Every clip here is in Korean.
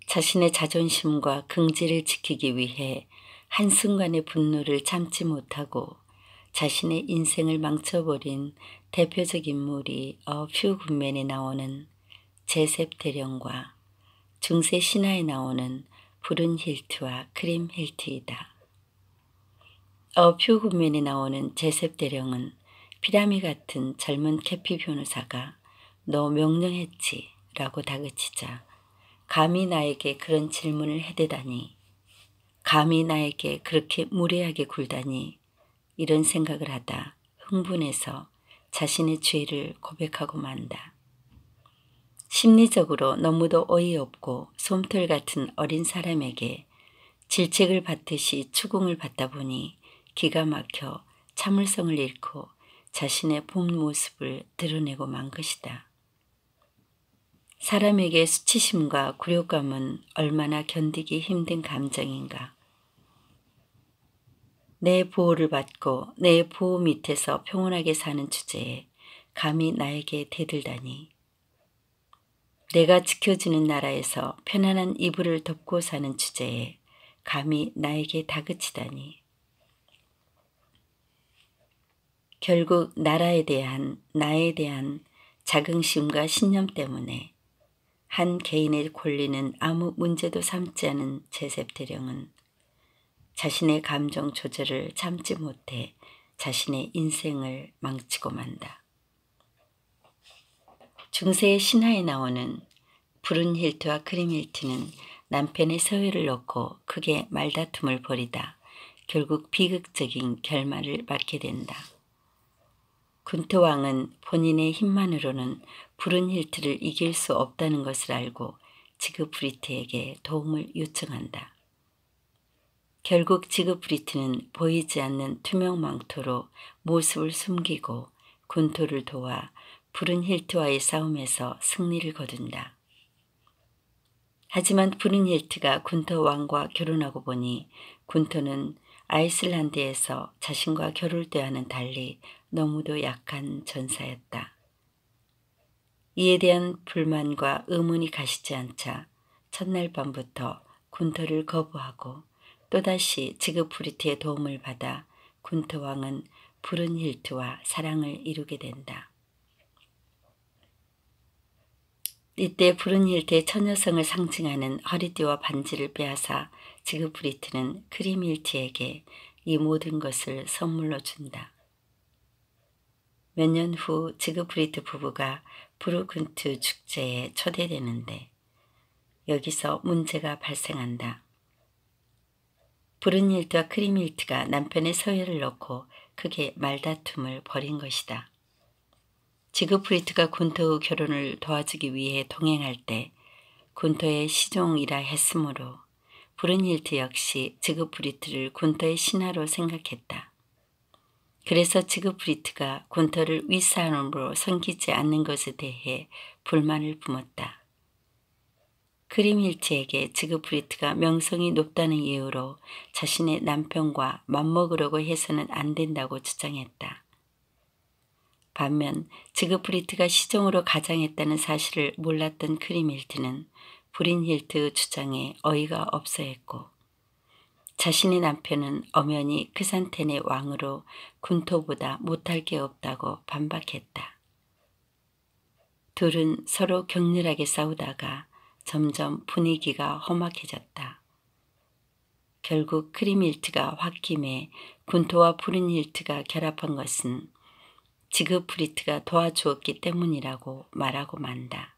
자신의 자존심과 긍지를 지키기 위해 한순간의 분노를 참지 못하고 자신의 인생을 망쳐버린 대표적 인물이 퓨 굿맨에 나오는 제셉 대령과 중세 신화에 나오는 브룬 힐트와 크림 힐트이다. 퓨 굿맨에 나오는 제셉 대령은 피라미 같은 젊은 캐피 변호사가 "너 명령했지?" 라고 다그치자 감히 나에게 그런 질문을 해대다니, 감히 나에게 그렇게 무례하게 굴다니, 이런 생각을 하다 흥분해서 자신의 죄를 고백하고 만다. 심리적으로 너무도 어이없고 솜털 같은 어린 사람에게 질책을 받듯이 추궁을 받다 보니 기가 막혀 참을성을 잃고 자신의 본 모습을 드러내고 만 것이다. 사람에게 수치심과 굴욕감은 얼마나 견디기 힘든 감정인가. 내 보호를 받고 내 보호 밑에서 평온하게 사는 주제에 감히 나에게 대들다니, 내가 지켜주는 나라에서 편안한 이불을 덮고 사는 주제에 감히 나에게 다그치다니, 결국 나라에 대한 나에 대한 자긍심과 신념 때문에 한 개인의 권리는 아무 문제도 삼지 않은 제셉 대령은 자신의 감정 조절을 참지 못해 자신의 인생을 망치고 만다. 중세의 신화에 나오는 브룬 힐트와 크림 힐트는 남편의 서열을 놓고 크게 말다툼을 벌이다 결국 비극적인 결말을 맞게 된다. 군토 왕은 본인의 힘만으로는 브룬 힐트를 이길 수 없다는 것을 알고 지그프리트에게 도움을 요청한다. 결국 지그프리트는 보이지 않는 투명 망토로 모습을 숨기고 군토를 도와 브룬 힐트와의 싸움에서 승리를 거둔다. 하지만 브룬 힐트가 군토 왕과 결혼하고 보니 군토는 아이슬란드에서 자신과 결혼 때와는 달리 너무도 약한 전사였다. 이에 대한 불만과 의문이 가시지 않자 첫날 밤부터 군토를 거부하고 또다시 지그프리트의 도움을 받아 군토 왕은 브룬 힐트와 사랑을 이루게 된다. 이때 브룬 힐트의 처녀성을 상징하는 허리띠와 반지를 빼앗아 지그프리트는 크림 힐트에게 이 모든 것을 선물로 준다. 몇 년 후 지그프리트 부부가 브루근트 축제에 초대되는데 여기서 문제가 발생한다. 브룬 힐트와 크림 힐트가 남편의 서열을 놓고 크게 말다툼을 벌인 것이다. 지그프리트가 군토의 결혼을 도와주기 위해 동행할 때 군토의 시종이라 했으므로 브룬 힐트 역시 지그프리트를 군토의 신하로 생각했다. 그래서 지그프리트가 군토를 윗사람으로 섬기지 않는 것에 대해 불만을 품었다. 크림 힐트에게 지그프리트가 명성이 높다는 이유로 자신의 남편과 맞먹으려고 해서는 안 된다고 주장했다. 반면 지그프리트가 시종으로 가장했다는 사실을 몰랐던 크림 힐트는 브룬 힐트 주장에 어이가 없어했고 자신의 남편은 엄연히 크산텐의 왕으로 군토보다 못할 게 없다고 반박했다. 둘은 서로 격렬하게 싸우다가 점점 분위기가 험악해졌다. 결국 크림 힐트가 홧김에 군토와 브룬 힐트가 결합한 것은 지그프리트가 도와주었기 때문이라고 말하고 만다.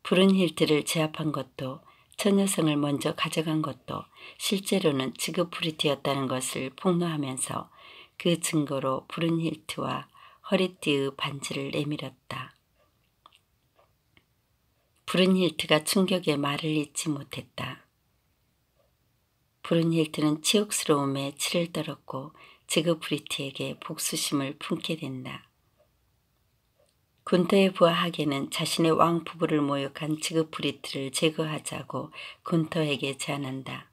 브룬 힐트를 제압한 것도 처녀성을 먼저 가져간 것도 실제로는 지그프리트였다는 것을 폭로하면서 그 증거로 브룬 힐트와 허리띠의 반지를 내밀었다. 브룬 힐트가 충격에 말을 잇지 못했다. 브룬 힐트는 치욕스러움에 치를 떨었고 지그프리트에게 복수심을 품게 된다. 군토의 부하 하게는 자신의 왕 부부를 모욕한 지그프리트를 제거하자고 군토에게 제안한다.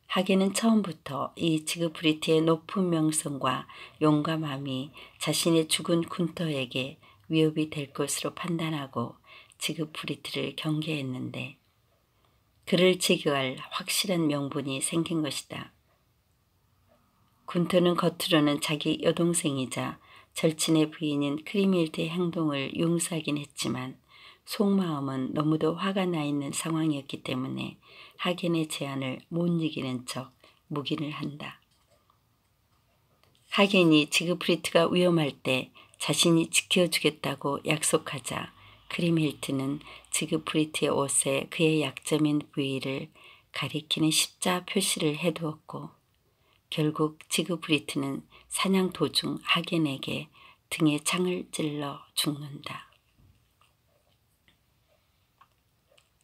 하게는 처음부터 이 지그프리트의 높은 명성과 용감함이 자신의 죽은 군토에게 위협이 될 것으로 판단하고 지그프리트를 경계했는데 그를 제거할 확실한 명분이 생긴 것이다. 군터는 겉으로는 자기 여동생이자 절친의 부인인 크리밀트의 행동을 용서하긴 했지만 속마음은 너무도 화가 나 있는 상황이었기 때문에 하겐의 제안을 못 이기는 척 묵인을 한다. 하겐이 지그프리트가 위험할 때 자신이 지켜주겠다고 약속하자 크리밀트는 지그프리트의 옷에 그의 약점인 부위를 가리키는 십자 표시를 해두었고 결국 지그프리트는 사냥 도중 하겐에게 등에 창을 찔러 죽는다.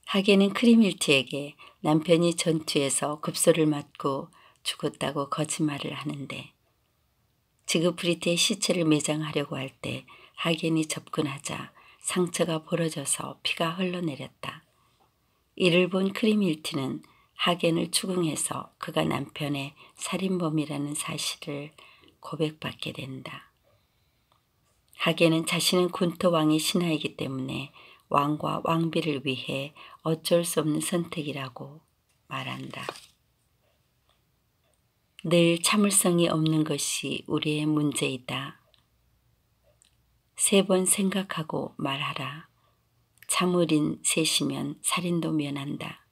하겐은 크리밀트에게 남편이 전투에서 급소를 맞고 죽었다고 거짓말을 하는데 지그프리트의 시체를 매장하려고 할 때 하겐이 접근하자 상처가 벌어져서 피가 흘러내렸다. 이를 본 크리밀트는 하겐을 추궁해서 그가 남편의 살인범이라는 사실을 고백받게 된다. 하겐은 자신은 군터 왕의 신하이기 때문에 왕과 왕비를 위해 어쩔 수 없는 선택이라고 말한다. 늘 참을성이 없는 것이 우리의 문제이다. 3번 생각하고 말하라. 참을인 셋이면 살인도 면한다.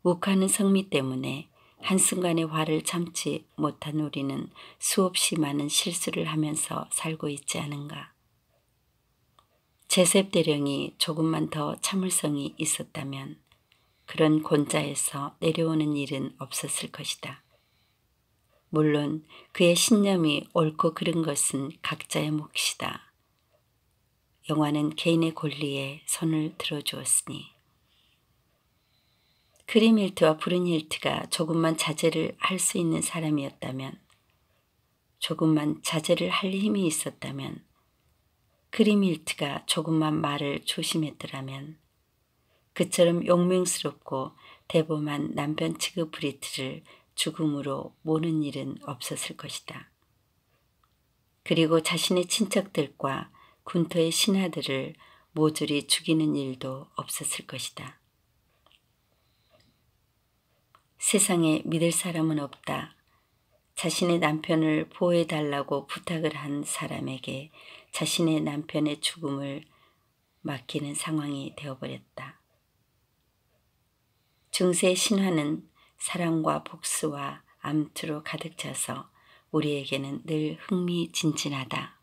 욱하는 성미 때문에 한순간의 화를 참지 못한 우리는 수없이 많은 실수를 하면서 살고 있지 않은가. 제셉 대령이 조금만 더 참을성이 있었다면 그런 곤자에서 내려오는 일은 없었을 것이다. 물론 그의 신념이 옳고 그른 것은 각자의 몫이다. 영화는 개인의 권리에 손을 들어주었으니 크리밀트와 브룬힐트가 조금만 자제를 할 수 있는 사람이었다면, 조금만 자제를 할 힘이 있었다면, 크리밀트가 조금만 말을 조심했더라면 그처럼 용맹스럽고 대범한 남편 지그프리트를 죽음으로 모는 일은 없었을 것이다. 그리고 자신의 친척들과 군터의 신하들을 모조리 죽이는 일도 없었을 것이다. 세상에 믿을 사람은 없다. 자신의 남편을 보호해달라고 부탁을 한 사람에게 자신의 남편의 죽음을 맡기는 상황이 되어버렸다. 중세 신화는 사랑과 복수와 암투로 가득 차서 우리에게는 늘 흥미진진하다.